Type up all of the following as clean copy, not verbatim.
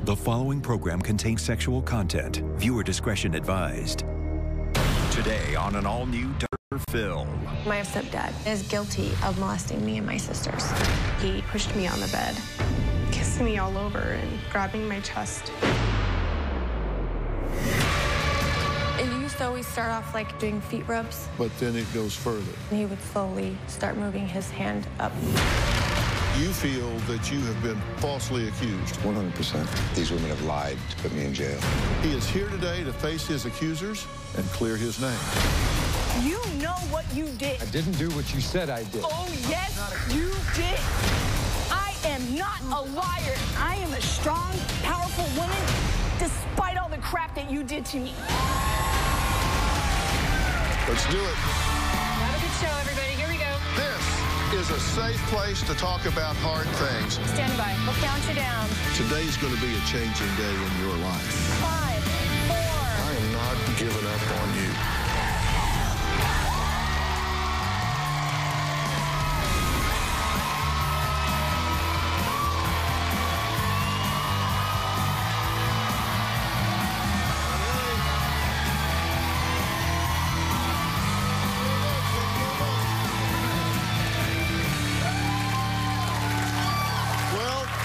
The following program contains sexual content. Viewer discretion advised. Today on an all-new film. My stepdad is guilty of molesting me and my sisters. He pushed me on the bed, kissing me all over and grabbing my chest. It used to always start off like doing feet rubs. But then it goes further. And he would slowly start moving his hand up. You feel that you have been falsely accused. 100%. These women have lied to put me in jail. He is here today to face his accusers and clear his name. You know what you did. I didn't do what you said I did. Oh, yes, you did. I am not a liar. I am a strong, powerful woman, despite all the crap that you did to me. Let's do it. Have a good show, everybody. Here we go. This is a safe place to talk about hard things. Stand by. We'll count you down. Today's going to be a changing day in your life. 5, 4. I am not giving up on you.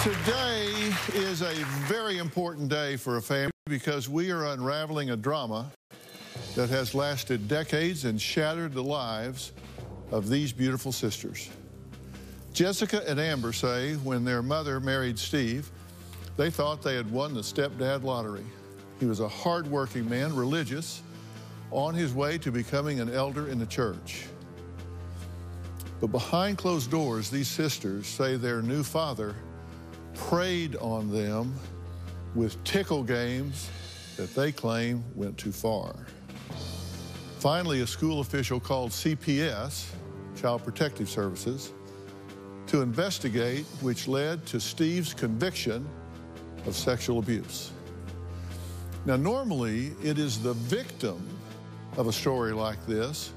Today is a very important day for a family because we are unraveling a drama that has lasted decades and shattered the lives of these beautiful sisters. Jessica and Amber say when their mother married Steve, they thought they had won the stepdad lottery. He was a hard-working man, religious, on his way to becoming an elder in the church. But behind closed doors, these sisters say their new father preyed on them with tickle games that they claim went too far. Finally, a school official called CPS, Child Protective Services, to investigate, which led to Steve's conviction of sexual abuse. Now, normally, it is the victim of a story like this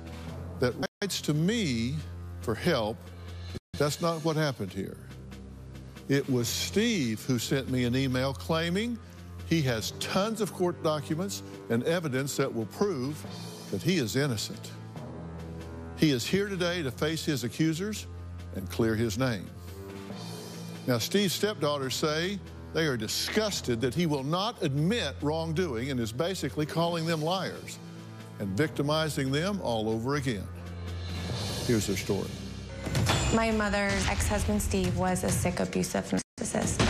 that writes to me for help. That's not what happened here. It was Steve who sent me an email claiming he has tons of court documents and evidence that will prove that he is innocent. He is here today to face his accusers and clear his name. Now, Steve's stepdaughters say they are disgusted that he will not admit wrongdoing and is basically calling them liars and victimizing them all over again. Here's their story. My mother's ex-husband, Steve, was a sick, abusive narcissist.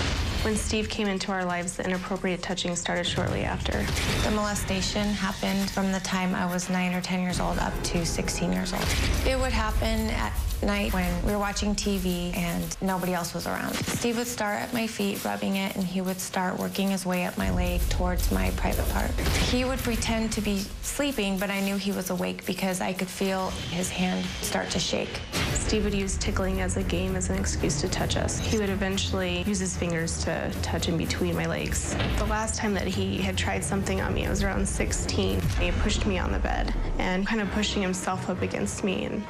When Steve came into our lives, the inappropriate touching started shortly after. The molestation happened from the time I was 9 or 10 years old up to 16 years old. It would happen at night when we were watching TV and nobody else was around. Steve would start at my feet, rubbing it, and he would start working his way up my leg towards my private part. He would pretend to be sleeping, but I knew he was awake because I could feel his hand start to shake. Steve would use tickling as a game, as an excuse to touch us. He would eventually use his fingers to touch in between my legs. The last time that he had tried something on me, I was around 16. He pushed me on the bed and kind of pushing himself up against me and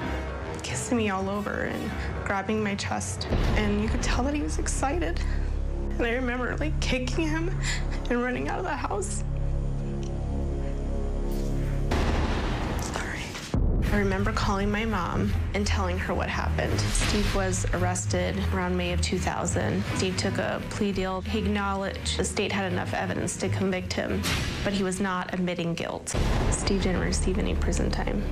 kissing me all over and grabbing my chest. And you could tell that he was excited. And I remember like kicking him and running out of the house. I remember calling my mom and telling her what happened. Steve was arrested around May of 2000. Steve took a plea deal. He acknowledged the state had enough evidence to convict him, but he was not admitting guilt. Steve didn't receive any prison time.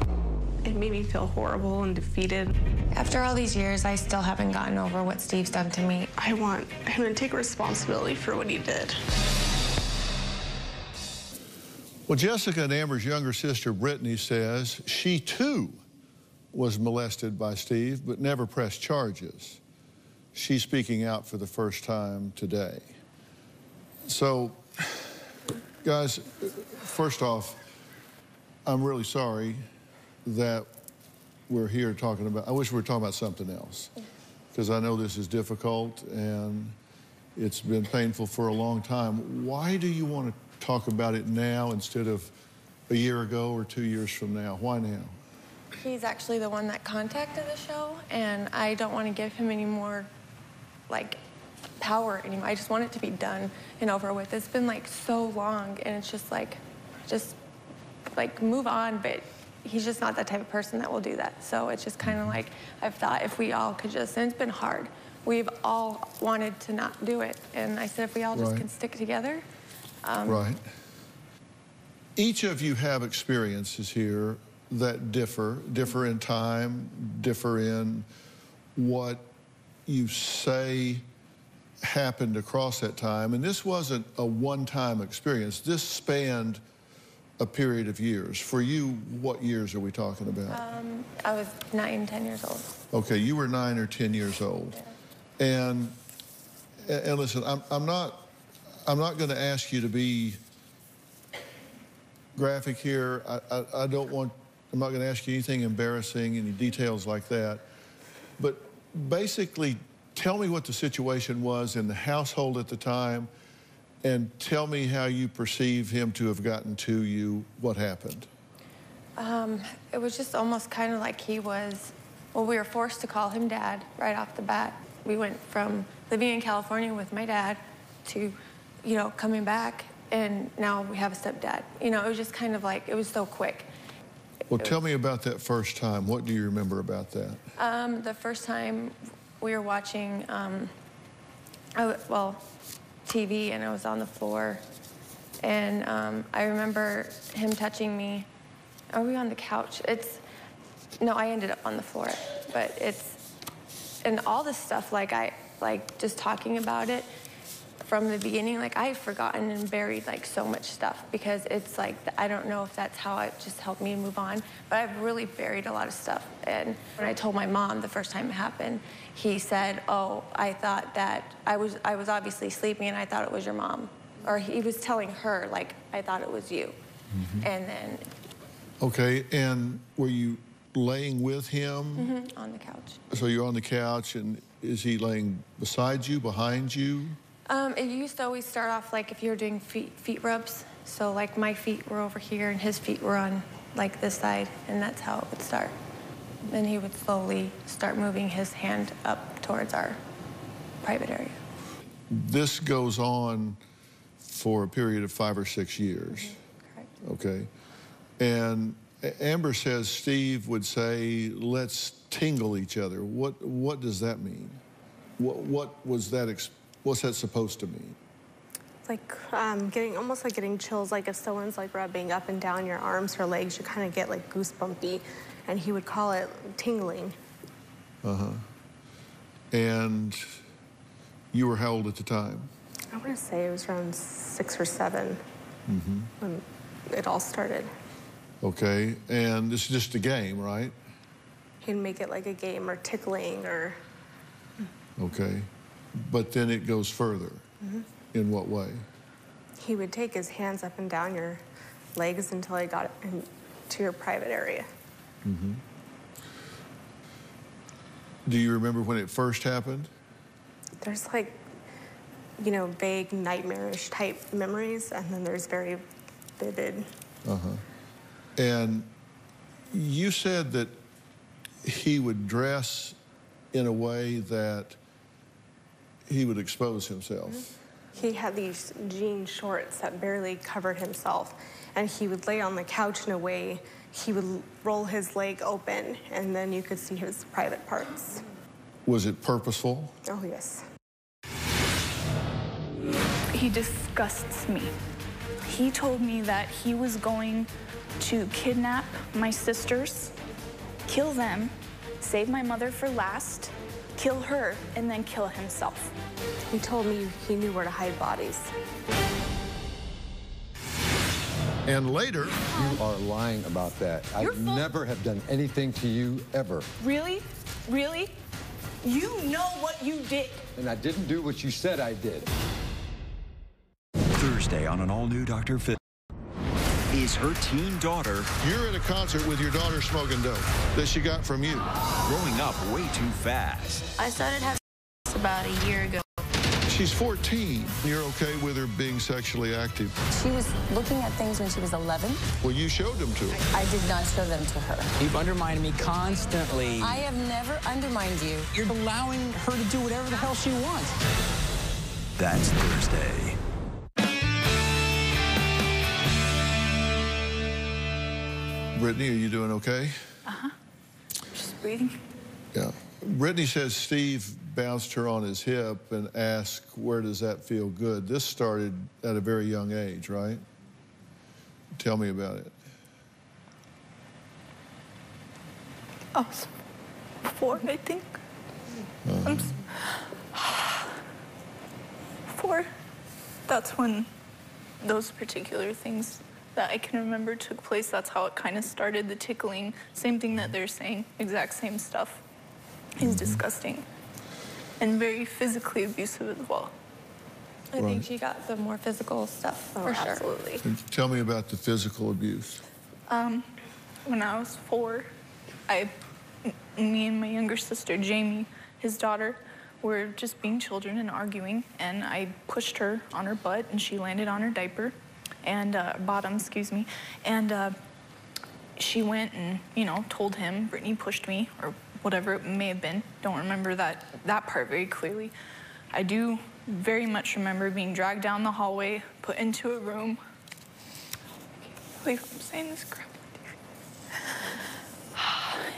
It made me feel horrible and defeated. After all these years, I still haven't gotten over what Steve's done to me. I want him to take responsibility for what he did. Well, Jessica and Amber's younger sister, Brittany, says she, too, was molested by Steve, but never pressed charges. She's speaking out for the first time today. So, guys, first off, I'm really sorry that we're here talking about, I wish we were talking about something else, because I know this is difficult and it's been painful for a long time. Why do you want to talk about it now instead of a year ago or 2 years from now? Why now? He's actually the one that contacted the show, and I don't want to give him any more, like, power anymore. I just want it to be done and over with. It's been like so long, and it's just like move on, but he's just not that type of person that will do that. So it's just kind of like, I've thought if we all could just, and it's been hard. We've all wanted to not do it. And I said, if we all just can stick together. Right. Each of you have experiences here that differ in time, differ in what you say happened across that time. And this wasn't a one-time experience. This spanned a period of years. For you, what years are we talking about? I was 9, 10 years old. Okay, you were 9 or 10 years old. Yeah. And listen, I'm not going to ask you to be graphic here. I'm not going to ask you anything embarrassing, any details like that. But basically, tell me what the situation was in the household at the time, and tell me how you perceive him to have gotten to you. What happened? It was just almost kind of like he was, well, we were forced to call him Dad right off the bat. We went from living in California with my dad to, you know, coming back, and now we have a stepdad. You know, it was just kind of like, it was so quick. Well, tell me about that first time. What do you remember about that? The first time we were watching, TV, and I was on the floor, and I remember him touching me. Are we on the couch? No, I ended up on the floor, but and all this stuff, just talking about it from the beginning, I've forgotten and buried so much stuff, because it's I don't know if that's how it just helped me move on, but I've really buried a lot of stuff. And when I told my mom the first time it happened, he said, oh, I thought that I was obviously sleeping and I thought it was your mom. Or he was telling her, I thought it was you. Mm-hmm. And then... Okay, and were you laying with him? Mm-hmm, on the couch. So you're on the couch, and is he laying beside you, behind you? It used to always start off if you were doing feet rubs. So my feet were over here and his feet were on this side, and that's how it would start. Then he would slowly start moving his hand up towards our private area. This goes on for a period of 5 or 6 years. Mm-hmm. Correct. Okay. And Amber says Steve would say, let's tingle each other. What does that mean? What's that supposed to mean? Almost like getting chills, if someone's rubbing up and down your arms or legs, you kind of get goosebumpy, and he would call it tingling. Uh-huh. And you were how old at the time? I want to say it was around 6 or 7 when it all started. Okay, and this is just a game, right? He'd make it like a game, or tickling, or... Okay, but then it goes further. Mm-hmm. In what way? He would take his hands up and down your legs until he got into your private area. Mm-hmm. Do you remember when it first happened? There's vague nightmarish type memories, and then there's very vivid. Uh-huh. And you said that he would dress in a way that he would expose himself. Mm-hmm. He had these jean shorts that barely covered himself, and he would lay on the couch in a way, he would roll his leg open, and then you could see his private parts. Was it purposeful? Oh, yes. He disgusts me. He told me that he was going to kidnap my sisters, kill them, save my mother for last, kill her, and then kill himself. He told me he knew where to hide bodies. And later... You are lying about that. I never have done anything to you, ever. Really? Really? You know what you did. And I didn't do what you said I did. Thursday on an all-new Dr. Phil. Is her teen daughter... You're at a concert with your daughter smoking dope that she got from you. Growing up way too fast. I started having about a year ago. She's 14. You're okay with her being sexually active? She was looking at things when she was 11. Well, you showed them to her. I did not show them to her. You've undermined me constantly. I have never undermined you. You're allowing her to do whatever the hell she wants. That's Thursday. Brittany, are you doing okay? Uh-huh. Just breathing. Yeah. Brittany says Steve bounced her on his hip and asked, where does that feel good? This started at a very young age, right? Tell me about it. I was 4, I think. I'm 4. That's when those particular things that I can remember took place. That's how it kind of started, the tickling. Same thing that they're saying, exact same stuff. He's disgusting and very physically abusive as well. I think she got the more physical stuff, for sure. Absolutely. And tell me about the physical abuse. When I was 4, me and my younger sister, Jamie, his daughter, were just being children and arguing, and I pushed her on her butt, and she landed on her diaper, and bottom, excuse me, and she went and, you know, told him Brittany pushed me, or whatever it may have been. Don't remember that part very clearly. I do very much remember being dragged down the hallway, put into a room. I believe I'm saying this correctly.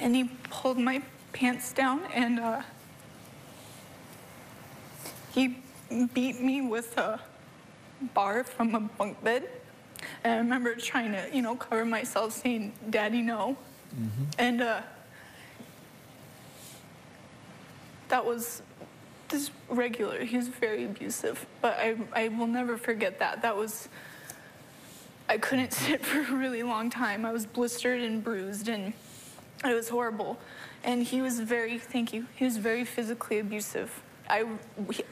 And he pulled my pants down, and he beat me with a bar from a bunk bed. And I remember trying to, you know, cover myself, saying, "Daddy, no." And that was this regular. He was very abusive, but I will never forget that. That was, I couldn't sit for a really long time. I was blistered and bruised, and it was horrible. And he was very, thank you, he was very physically abusive. I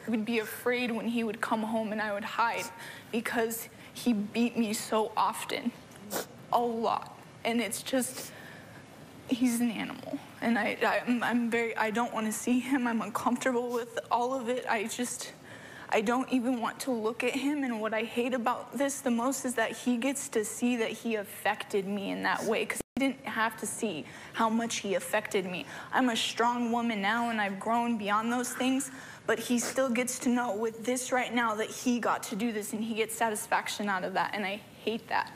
would be afraid when he would come home, and I would hide because he beat me so often, a lot. And it's just, he's an animal. And I don't want to see him. I'm uncomfortable with all of it. I don't even want to look at him. And what I hate about this the most is that he gets to see that he affected me in that way, because he didn't have to see how much he affected me. I'm a strong woman now, and I've grown beyond those things, but he still gets to know with this right now that he got to do this, and he gets satisfaction out of that, and I hate that.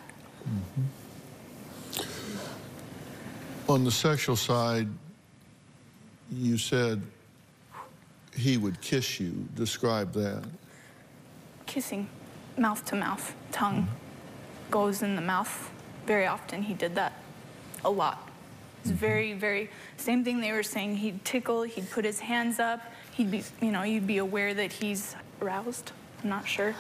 On the sexual side, you said he would kiss you. Describe that. Kissing, mouth to mouth, tongue goes in the mouth. Very often he did that, a lot. It's very, very, same thing they were saying. He'd tickle, he'd put his hands up, he'd be, you know, you'd be aware that he's aroused, I'm not sure.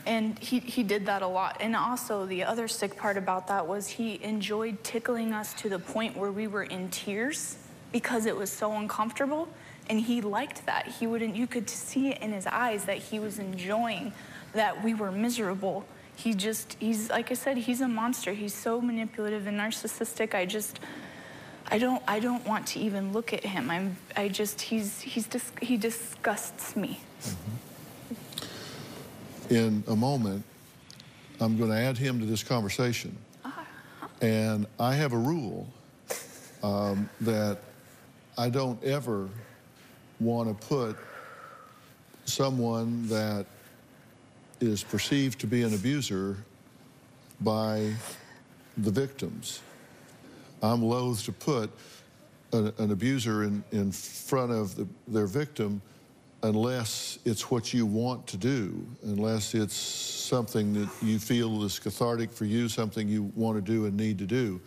And he did that a lot. And also the other sick part about that was he enjoyed tickling us to the point where we were in tears because it was so uncomfortable. And he liked that. You could see it in his eyes that he was enjoying that we were miserable. He's like I said, he's a monster. He's so manipulative and narcissistic. I don't want to even look at him. He disgusts me. In a moment, I'm going to add him to this conversation. And I have a rule that I don't ever want to put someone that is perceived to be an abuser by the victims. I'm loath to put an abuser in front of their victim unless it's what you want to do, unless it's something that you feel is cathartic for you, something you want to do and need to do.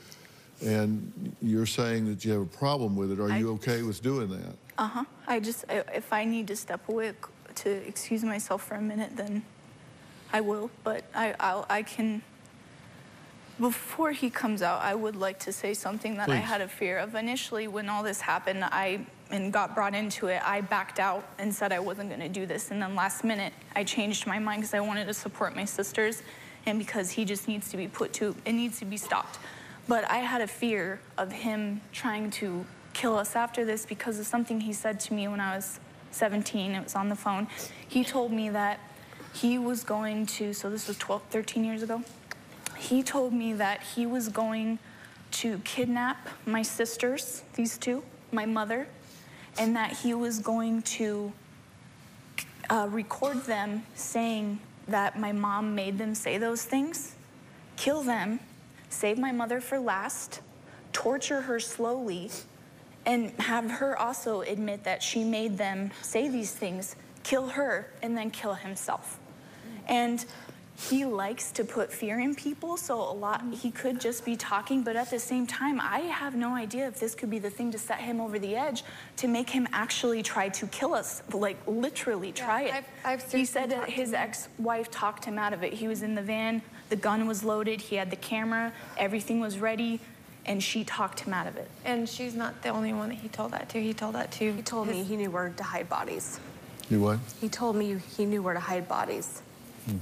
And you're saying that you have a problem with it. Are you okay with doing that? If I need to step away to excuse myself for a minute, then I will. But I can, before he comes out, I would like to say something that I had a fear of. Initially, when all this happened, and got brought into it, I backed out and said I wasn't going to do this. And then last minute, I changed my mind because I wanted to support my sisters, and because he just needs to be it needs to be stopped. But I had a fear of him trying to kill us after this because of something he said to me when I was 17. It was on the phone. He told me that he was going to, so this was 13 years ago. He told me that he was going to kidnap my sisters, these two, my mother, and that he was going to record them saying that my mom made them say those things, kill them, save my mother for last, torture her slowly, and have her also admit that she made them say these things, kill her, and then kill himself. And he likes to put fear in people, so he could just be talking, but at the same time, I have no idea if this could be the thing to set him over the edge, to make him actually try to kill us, like literally try it. He said that his ex-wife talked him out of it. He was in the van, the gun was loaded, he had the camera, everything was ready, and she talked him out of it. And she's not the only one that he told that to. He told that to. He told me he knew where to hide bodies. You what? He told me he knew where to hide bodies. Mm-hmm.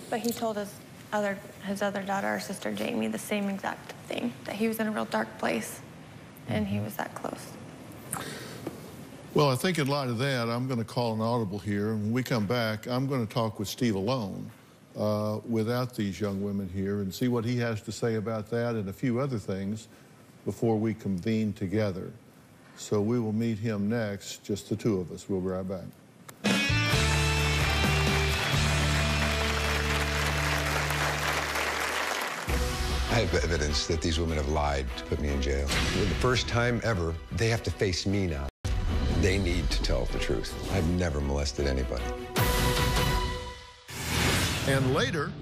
But he told his other daughter, or sister Jamie, the same exact thing, that he was in a real dark place, and he was that close. Well, I think in light of that, I'm going to call an audible here. And when we come back, I'm going to talk with Steve alone, without these young women here, and see what he has to say about that and a few other things before we convene together. So we will meet him next, just the two of us. We'll be right back. I have evidence that these women have lied to put me in jail. For the first time ever, they have to face me now. They need to tell the truth. I've never molested anybody. And later...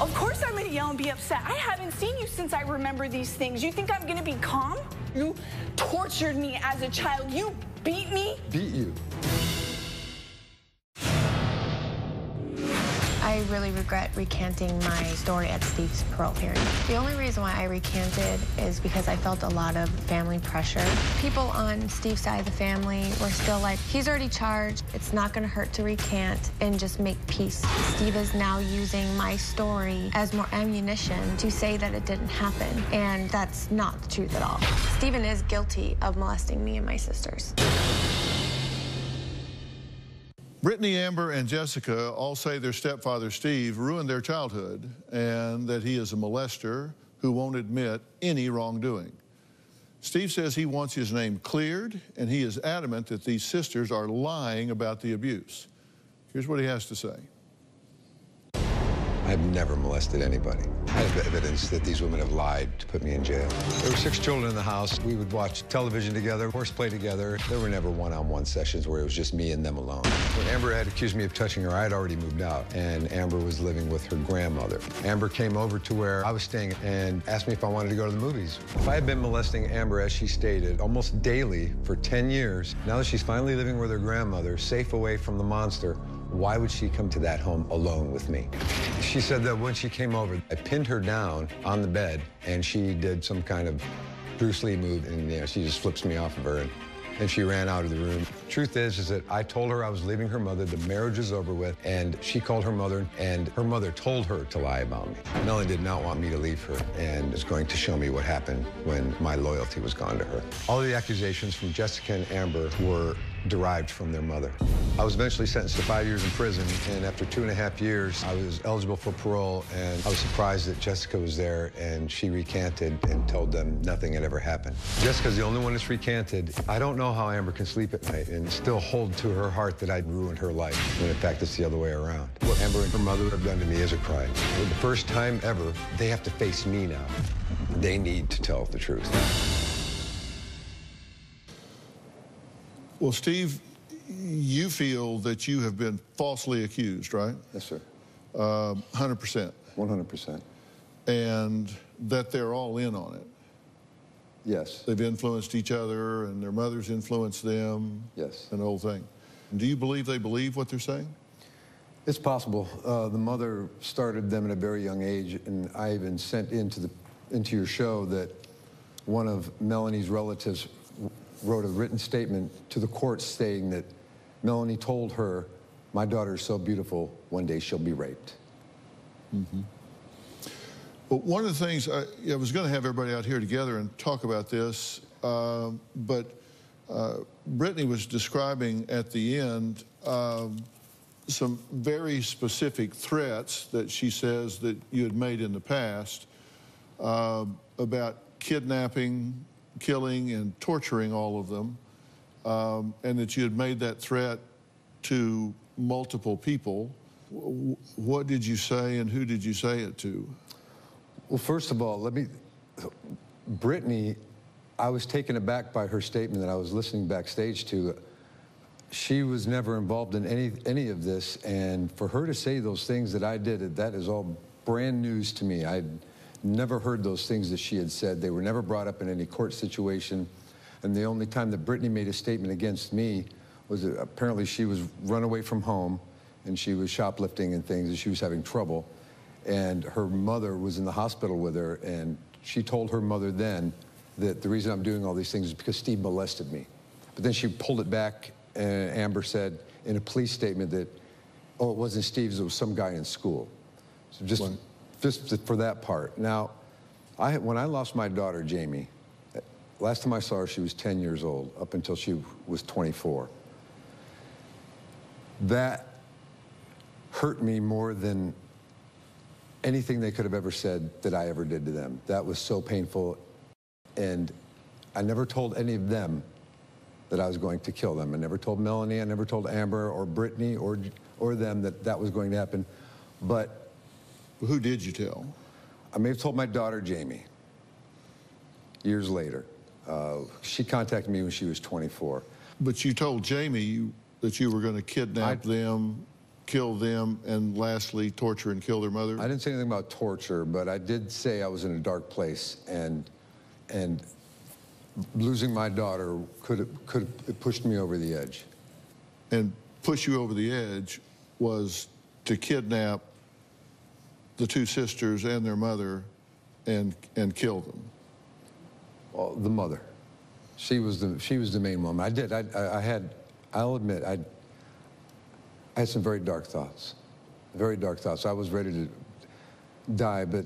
Of course I'm gonna yell and be upset. I haven't seen you since I remember these things. You think I'm gonna be calm? You tortured me as a child. You beat me. Beat you? I really regret recanting my story at Steve's parole hearing. The only reason why I recanted is because I felt a lot of family pressure. People on Steve's side of the family were still like, he's already charged, it's not gonna hurt to recant and just make peace. Steve is now using my story as more ammunition to say that it didn't happen, and that's not the truth at all. Steven is guilty of molesting me and my sisters. Brittany, Amber, and Jessica all say their stepfather, Steve, ruined their childhood and that he is a molester who won't admit any wrongdoing. Steve says he wants his name cleared, and he is adamant that these sisters are lying about the abuse. Here's what he has to say. I've never molested anybody. I have evidence that these women have lied to put me in jail. There were 6 children in the house. We would watch television together, horseplay together. There were never one-on-one sessions where it was just me and them alone. When Amber had accused me of touching her, I had already moved out, and Amber was living with her grandmother. Amber came over to where I was staying and asked me if I wanted to go to the movies. If I had been molesting Amber, as she stated, almost daily for 10 years, now that she's finally living with her grandmother, safe away from the monster, why would she come to that home alone with me? She said that when she came over, I pinned her down on the bed, and she did some kind of Bruce Lee move, and she just flips me off of her, and she ran out of the room. Truth is that I told her I was leaving her mother, the marriage is over with, and she called her mother, and her mother told her to lie about me. Melanie did not want me to leave her, and is going to show me what happened when my loyalty was gone to her. All of the accusations from Jessica and Amber were derived from their mother. I was eventually sentenced to 5 years in prison, and after 2.5 years, I was eligible for parole, and I was surprised that Jessica was there, and she recanted and told them nothing had ever happened. Jessica's the only one that's recanted. I don't know how Amber can sleep at night and still hold to her heart that I'd ruined her life, when in fact it's the other way around. What Amber and her mother have done to me is a crime. For the first time ever, they have to face me now. They need to tell the truth. Well, Steve, you feel that you have been falsely accused, right? Yes, sir. 100%. 100%. And that they're all in on it. Yes. They've influenced each other, and their mothers influenced them. Yes. And the whole thing. Do you believe they believe what they're saying? It's possible. The mother started them at a very young age, and I even sent into your show that one of Melanie's relatives wrote a written statement to the court stating that Melanie told her, my daughter is so beautiful, one day she'll be raped. Mm-hmm. Well, one of the things, I was going to have everybody out here together and talk about this, but Brittany was describing at the end some very specific threats that she says that you had made in the past about kidnapping, killing, and torturing all of them, and that you had made that threat to multiple people. What did you say and who did you say it to? Well, first of all, Brittany, I was taken aback by her statement that I was listening backstage to. She was never involved in any of this, and for her to say those things that I did, that is all brand news to me. I'd never heard those things that she had said. They were never brought up in any court situation, and the only time that Brittany made a statement against me was that apparently she was run away from home, and she was shoplifting and things, and she was having trouble, and her mother was in the hospital with her, and she told her mother then that the reason I'm doing all these things is because Steve molested me. But then she pulled it back, and Amber said in a police statement that, oh, it wasn't Steve's, it was some guy in school. So just for that part. Now, when I lost my daughter, Jamie, last time I saw her, she was 10 years old, up until she was 24. That hurt me more than anything they could have ever said that I ever did to them. That was so painful, and I never told any of them that I was going to kill them. I never told Melanie, I never told Amber or Brittany or them that was going to happen. But who did you tell? I may have told my daughter, Jamie, years later. She contacted me when she was 24. But you told Jamie that you were going to kidnap them, kill them, and lastly, torture and kill their mother? I didn't say anything about torture, but I did say I was in a dark place, and losing my daughter could have pushed me over the edge. And push you over the edge was to kidnap the two sisters and their mother and kill them? Well, the mother. She was the main woman. I'll admit, I had some very dark thoughts. Very dark thoughts. I was ready to die, but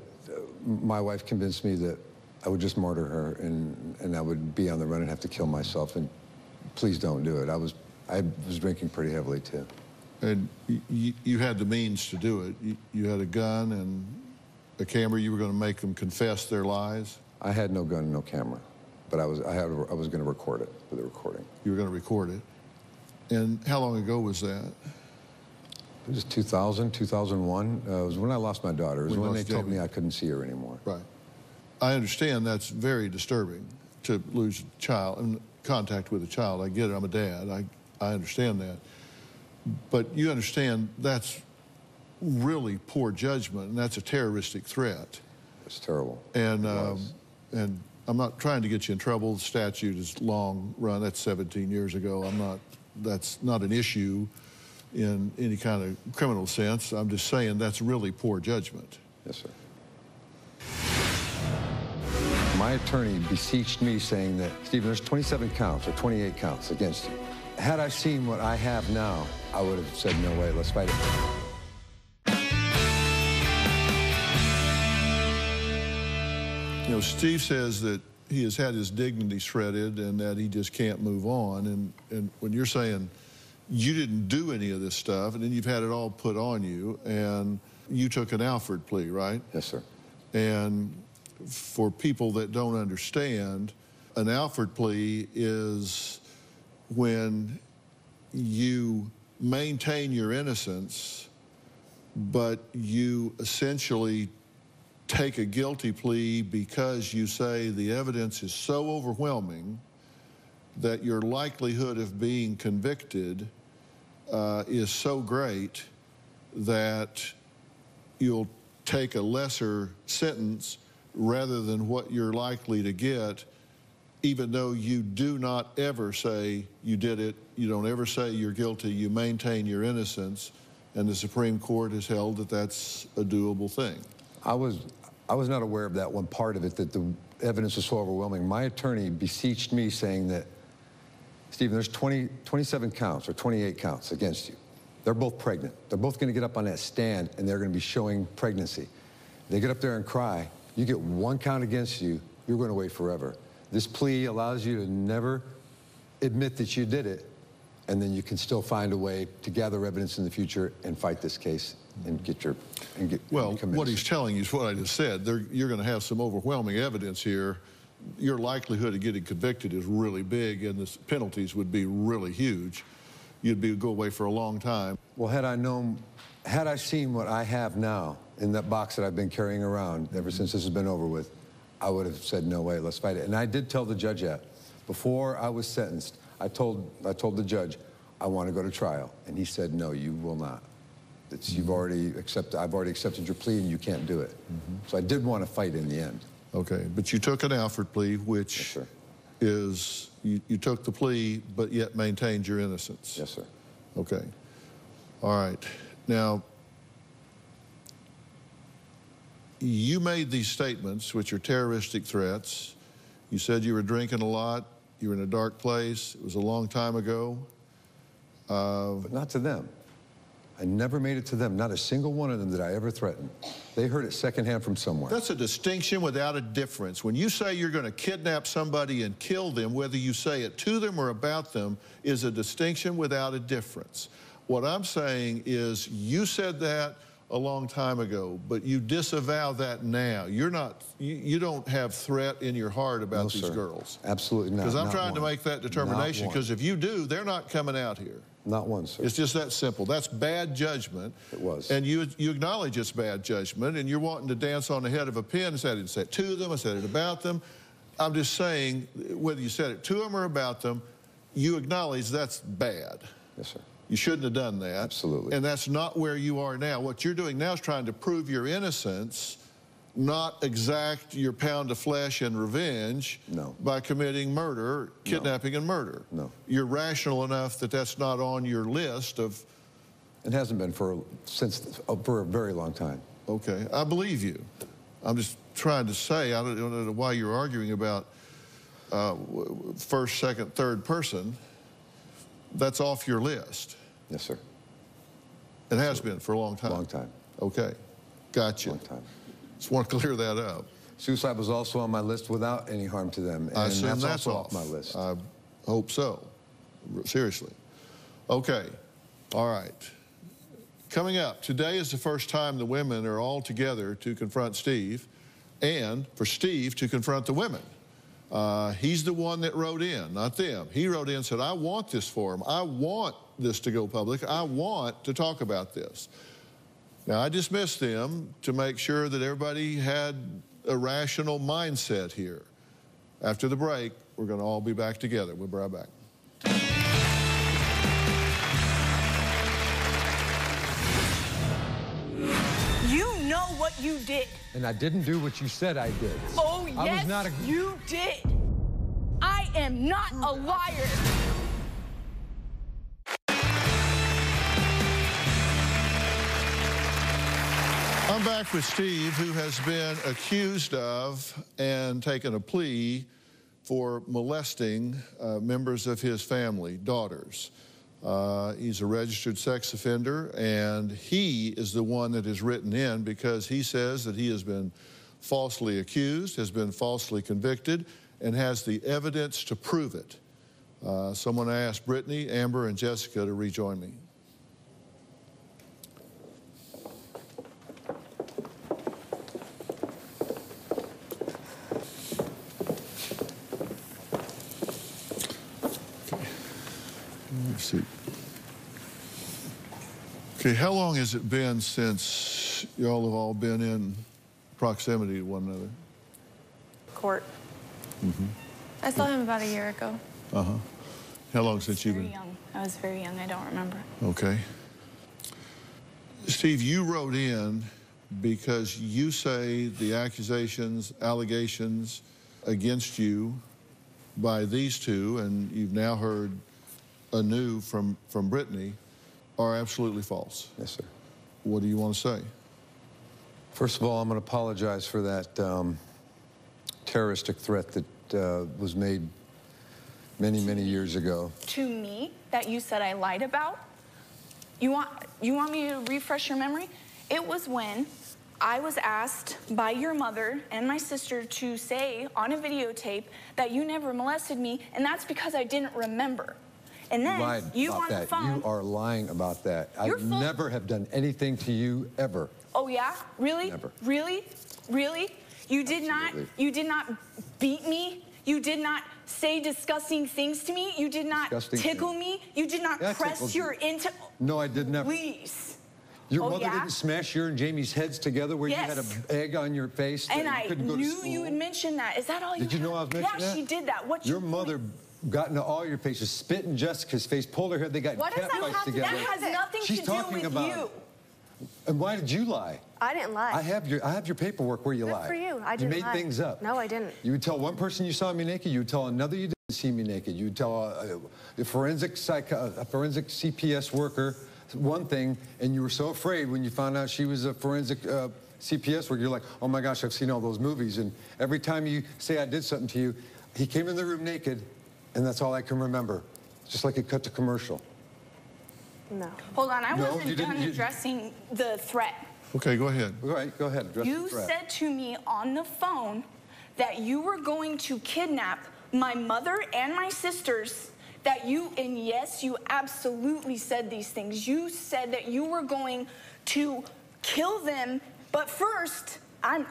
my wife convinced me that I would just murder her, and I would be on the run and have to kill myself, and please don't do it. I was drinking pretty heavily, too. And you had the means to do it. You had a gun and a camera. You were going to make them confess their lies? I had no gun and no camera, but I was going to record it with a recording. You were going to record it. And how long ago was that? It was 2000, 2001. It was when I lost my daughter. It was when they told me I couldn't see her anymore. Right. I understand that's very disturbing to lose a child and contact with a child. I get it. I'm a dad. I understand that. But you understand that's really poor judgment, and that's a terroristic threat. It's terrible. And I'm not trying to get you in trouble. The statute is long run. That's 17 years ago. That's not an issue in any kind of criminal sense. I'm just saying that's really poor judgment. Yes, sir. My attorney beseeched me saying that, Stephen, there's 27 counts or 28 counts against you. Had I seen what I have now, I would have said, no way, let's fight it. You know, Steve says that he has had his dignity shredded and that he just can't move on. And when you're saying you didn't do any of this stuff and then you've had it all put on you, and you took an Alford plea, right? Yes, sir. And for people that don't understand, an Alford plea is when you maintain your innocence, but you essentially take a guilty plea because you say the evidence is so overwhelming that your likelihood of being convicted is so great that you'll take a lesser sentence rather than what you're likely to get, even though you do not ever say you did it, you don't ever say you're guilty, you maintain your innocence, and the Supreme Court has held that that's a doable thing. I was not aware of that one part of it, that the evidence was so overwhelming. My attorney beseeched me saying that, Stephen, there's 27 counts or 28 counts against you. They're both pregnant. They're both going to get up on that stand and they're going to be showing pregnancy. They get up there and cry. You get one count against you, you're going away forever. This plea allows you to never admit that you did it, and then you can still find a way to gather evidence in the future and fight this case and get your well, what he's telling you is what I just said. You're going to have some overwhelming evidence here. Your likelihood of getting convicted is really big, and the penalties would be really huge. you'd go away for a long time. Well, had I seen what I have now in that box that I've been carrying around ever since this has been over with, I would have said, no way, let's fight it. And I did tell the judge that. Before I was sentenced, I told the judge, I want to go to trial. And he said, no, you will not. I've already accepted your plea and you can't do it. So I did want to fight in the end. Okay, but you took an Alford plea, which yes, sir. is, you took the plea, but yet maintained your innocence. Yes, sir. Okay. All right. Now, you made these statements, which are terroristic threats. You said you were drinking a lot. You were in a dark place. It was a long time ago. But not to them. I never made it to them. Not a single one of them did I ever threaten. They heard it secondhand from somewhere. That's a distinction without a difference. When you say you're going to kidnap somebody and kill them, whether you say it to them or about them, is a distinction without a difference. What I'm saying is you said that a long time ago, but you disavow that now. You don't have threat in your heart about these girls. Absolutely not. Because I'm trying to make that determination, because if you do, they're not coming out here. Not one, sir. It's just that simple. That's bad judgment. It was. And you acknowledge it's bad judgment, and you're wanting to dance on the head of a pin and say, I didn't say it to them, I said it about them. I'm just saying, whether you said it to them or about them, you acknowledge that's bad. Yes, sir. You shouldn't have done that. Absolutely. And that's not where you are now. What you're doing now is trying to prove your innocence, not exact your pound of flesh and revenge by committing murder, kidnapping and murder. No. You're rational enough that that's not on your list of... It hasn't been for a very long time. Okay, I believe you. I'm just trying to say, I don't know why you're arguing about first, second, third person. That's off your list. Yes, sir. It has been for a long time. Long time. Okay, gotcha. Long time. Just want to clear that up. Suicide was also on my list without any harm to them. And I assume that's also off my list. I hope so. Seriously. Okay. All right. Coming up, today is the first time the women are all together to confront Steve, and for Steve to confront the women. He's the one that wrote in, not them. He wrote in and said, I want this for him. I want this to go public. I want to talk about this. Now, I dismissed them to make sure that everybody had a rational mindset here. After the break, we're going to all be back together. We'll be right back. You know what you did. And I didn't do what you said I did. Oh, yes, you did. I am not a liar. I'm back with Steve, who has been accused of and taken a plea for molesting members of his family, daughters. He's a registered sex offender, and he is the one that has written in because he says that he has been falsely accused, has been falsely convicted, and has the evidence to prove it. Someone asked Brittany, Amber, and Jessica to rejoin me. See. Okay, how long has it been since y'all have all been in proximity to one another? Court. I saw him about a year ago. How long since you've been? Very young. I was very young. I don't remember. Okay. Steve, you wrote in because you say the accusations, allegations against you by these two, and you've now heard anew from Brittany, are absolutely false. Yes, sir. What do you want to say? First of all, I'm going to apologize for that terroristic threat that was made many, many years ago. To me, that you said I lied about? You want me to refresh your memory? It was when I was asked by your mother and my sister to say on a videotape that you never molested me, and that's because I didn't remember. And then you on the phone. You are lying about that. I never have done anything to you ever. Oh yeah? Really? Never. Really? Really? You did not beat me? You did not say disgusting things to me. You did not tickle me. You did not press your into. No, I did never. Please. Your mother didn't smash your and Jamie's heads together where you had an egg on your face. And I knew you would mention that. Is that all you Did you know I was mentioning that? Yeah, she did that. What's your mother got into all your faces, spit in Jessica's face, pulled her hair. They got cat fights together. That has nothing to do with you. And why did you lie? I didn't lie. I have your paperwork where you lied. Good for you. I didn't lie. You made things up. No, I didn't. You would tell one person you saw me naked. You would tell another you didn't see me naked. You would tell a forensic CPS worker one thing, and you were so afraid when you found out she was a forensic CPS worker. You're like, oh my gosh, I've seen all those movies. And every time you say I did something to you, he came in the room naked, and that's all I can remember. It's just like it cut to commercial. No. Hold on, I wasn't done addressing the threat. Okay, go ahead. All right, go ahead. Address you the threat. said to me on the phone that you were going to kidnap my mother and my sisters. That you, and yes, you absolutely said these things. You said that you were going to kill them, but first,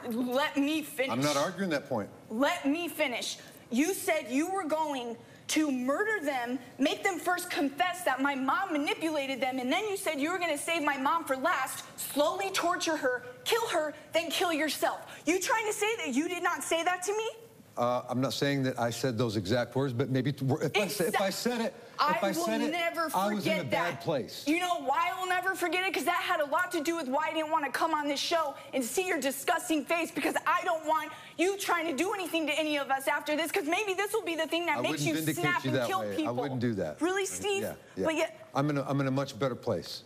let me finish. I'm not arguing that point. Let me finish. You said you were going to murder them, make them first confess that my mom manipulated them, and then you said you were going to save my mom for last, slowly torture her, kill her, then kill yourself. You trying to say that you did not say that to me? I'm not saying that I said those exact words, but maybe if I said it, I was in a bad place. You know why I will never forget it? Because that had a lot to do with why I didn't want to come on this show and see your disgusting face, because I don't want you trying to do anything to any of us after this, because maybe this will be the thing that makes you snap and kill people. I wouldn't do that. Really, Steve? Yeah. But yet, I'm in a much better place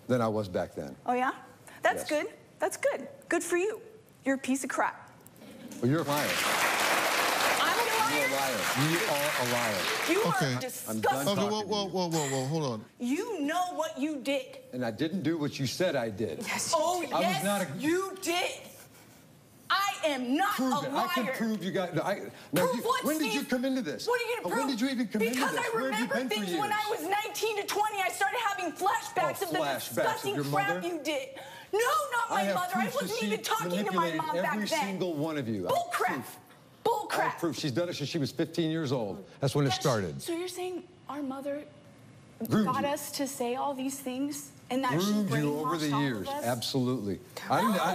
than I was back then. Oh, yeah? That's good. That's good. Good for you. You're a piece of crap. Well, you're a liar. I'm a liar? You're a liar. You are a liar. You are disgusting. Okay, whoa, hold on. You know what you did. And I didn't do what you said I did. Yes, you did. I am not a liar. I can prove you got. Prove what, when Steve? did you come into this? What are you going to prove? When did you even come into this? Because I remember things when I was 19 to 20. I started having flashbacks of the disgusting crap you did. No, not my mother. I wasn't even talking to my mom back then. Every single one of you. Bull crap. Bull crap. I have proof. She's done it since she was 15 years old. That's when it started. So you're saying our mother got us to say all these things? And that she groomed you brainwashed over the years. All of us? Absolutely.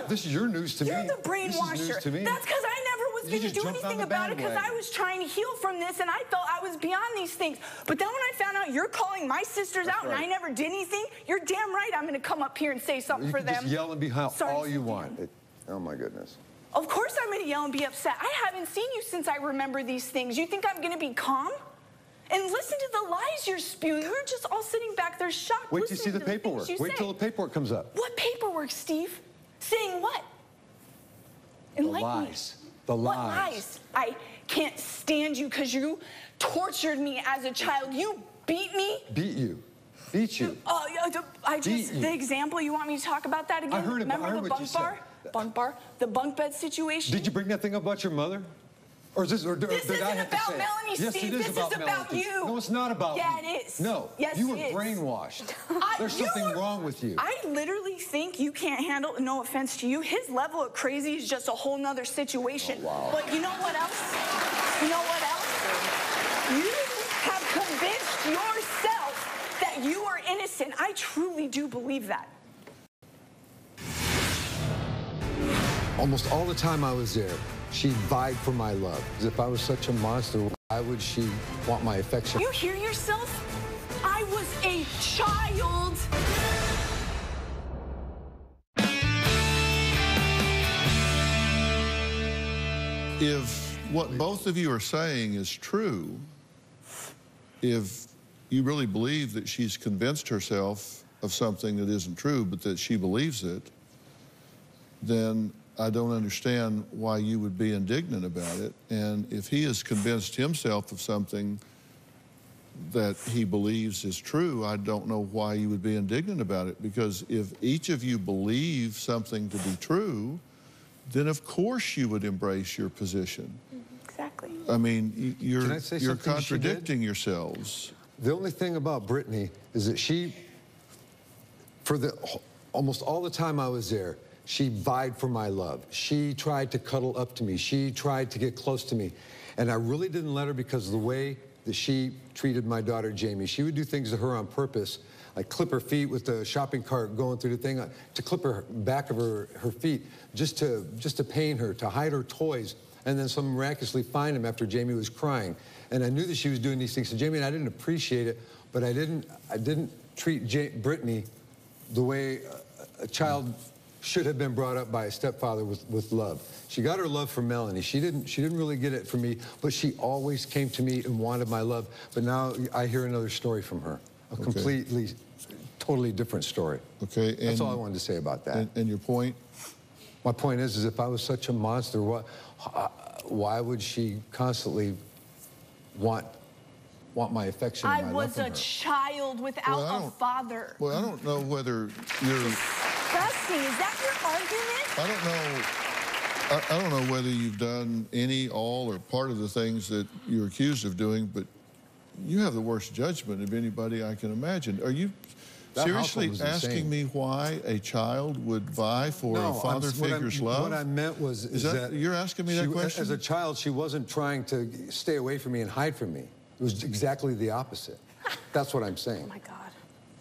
This is your news to me. You're the brainwasher. This is news to me. That's because I never was going to do anything about it, because I was trying to heal from this, and I felt I was beyond these things. But then when I found out you're calling my sisters out and I never did anything, you're damn right I'm going to come up here and say something for them. You can just yell and be all you want. Oh, my goodness. Of course I'm going to yell and be upset. I haven't seen you since I remember these things. You think I'm going to be calm? And listen to the lies you're spewing. We're just all sitting back there shocked. Wait till you see the paperwork. Wait till the paperwork comes up. What paperwork, Steve? Saying what? Enlighten me. The lies. What lies? I can't stand you because you tortured me as a child. You beat me. Beat you. Beat you. The example, you want me to talk about that again? I heard Remember the bunk bar? Bunk bar? The bunk bed situation? Did you bring that thing up about your mother? Or is this, or this isn't about Melanie, Steve. Yes, it is about you. No, it's not about me. Yeah, it is. No, yes, you were brainwashed. There's something wrong with you. I literally think you can't handle, no offense to you, his level of crazy is just a whole nother situation. Oh, wow. But you know what else? You know what else? You have convinced yourself that you are innocent. I truly do believe that. Almost all the time I was there, she vied for my love. If I was such a monster, why would she want my affection? You hear yourself? I was a child. If what both of you are saying is true, if you really believe that she's convinced herself of something that isn't true, but that she believes it, then I don't understand why you would be indignant about it. And if he has convinced himself of something that he believes is true, I don't know why you would be indignant about it. Because if each of you believe something to be true, then of course you would embrace your position. Exactly. I mean, you're contradicting yourselves. The only thing about Brittany is that she, for almost all the time I was there, She vied for my love. She tried to cuddle up to me. She tried to get close to me. And I really didn't let her because of the way that she treated my daughter, Jamie. She would do things to her on purpose, like clip her feet with the shopping cart going through the thing, to clip her back of her feet, just to pain her, to hide her toys, and then some miraculously find them after Jamie was crying. And I knew that she was doing these things to Jamie, and I didn't appreciate it, but I didn't treat Brittany the way a child should have been brought up by a stepfather with love. She got her love from Melanie. She didn't really get it from me, but she always came to me and wanted my love. But now I hear another story from her, a completely, totally different story. Okay, and that's all I wanted to say about that. And your point? My point is if I was such a monster, why would she constantly want my affection and my love from her? I was a child without a father. Well, I don't know whether you're... Disgusting. Is that your argument? I don't know whether you've done any, all, or part of the things that you're accused of doing, but you have the worst judgment of anybody I can imagine. Are you seriously asking me why a child would vie for a father figure's love? What I meant was is that you're asking me that question? As a child, she wasn't trying to stay away from me and hide from me. It was exactly the opposite. That's what I'm saying. Oh, my God.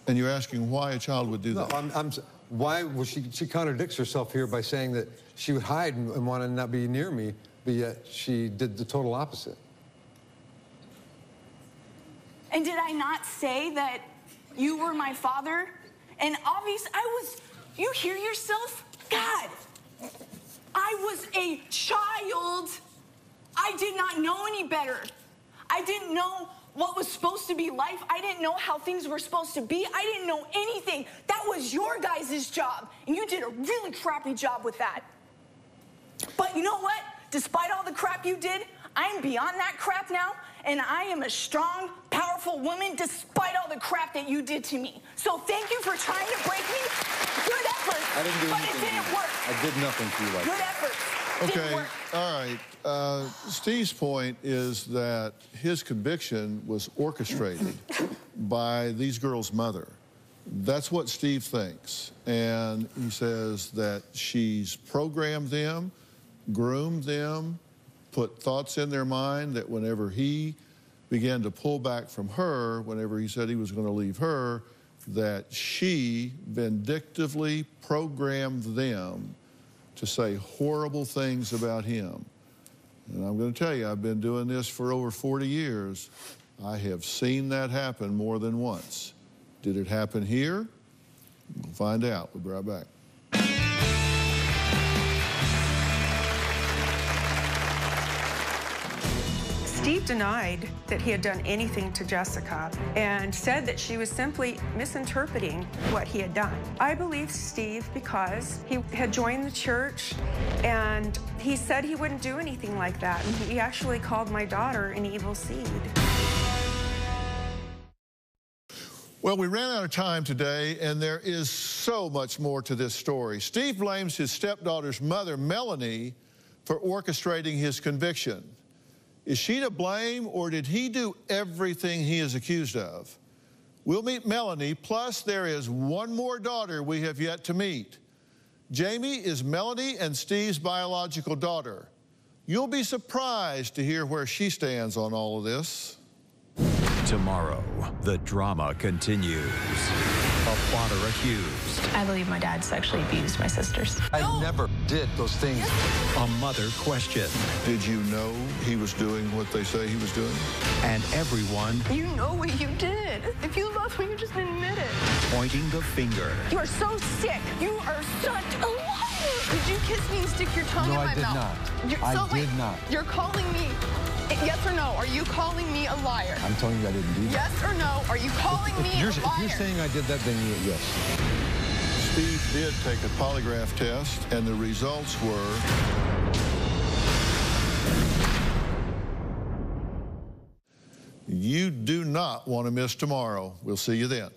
And you're asking why a child would do that? No, why was she contradicts herself here by saying that she would hide and want to not be near me, but yet she did the total opposite. And did I not say that you were my father? And obviously, you hear yourself? God, I was a child. I did not know any better. I didn't know what was supposed to be life. I didn't know how things were supposed to be. I didn't know anything. That was your guys' job, and you did a really crappy job with that. But you know what? Despite all the crap you did, I'm beyond that crap now, and I am a strong, powerful woman despite all the crap that you did to me. So thank you for trying to break me. Good effort. I didn't do but anything. It didn't work. I did nothing to you like Good that. effort. Okay, all right. Steve's point is that his conviction was orchestrated by these girls' mother. That's what Steve thinks. And he says that she's programmed them, groomed them, put thoughts in their mind that whenever he began to pull back from her, whenever he said he was going to leave her, that she vindictively programmed them to say horrible things about him. And I'm going to tell you, I've been doing this for over 40 years. I have seen that happen more than once. Did it happen here? We'll find out. We'll be right back. Steve denied that he had done anything to Jessica and said that she was simply misinterpreting what he had done. I believe Steve because he had joined the church and he said he wouldn't do anything like that, and he actually called my daughter an evil seed. Well, we ran out of time today, and there is so much more to this story. Steve blames his stepdaughter's mother, Melanie, for orchestrating his conviction. Is she to blame, or did he do everything he is accused of? We'll meet Melanie, plus there is one more daughter we have yet to meet. Jamie is Melanie and Steve's biological daughter. You'll be surprised to hear where she stands on all of this. Tomorrow, the drama continues. A father accused. I believe my dad sexually abused my sisters. I never did those things. A mother questioned. Did you know he was doing what they say he was doing? And everyone You know what you did. If you love me, you just admit it. pointing the finger. You are so sick. You are such a liar. Did you kiss me and stick your tongue in my mouth? I did not. You're calling me, yes or no, are you calling me a liar? I'm telling you I didn't do that. Yes or no, are you calling me a liar? If you're saying I did that, then yes. Steve did take a polygraph test, and the results were... You do not want to miss tomorrow. We'll see you then.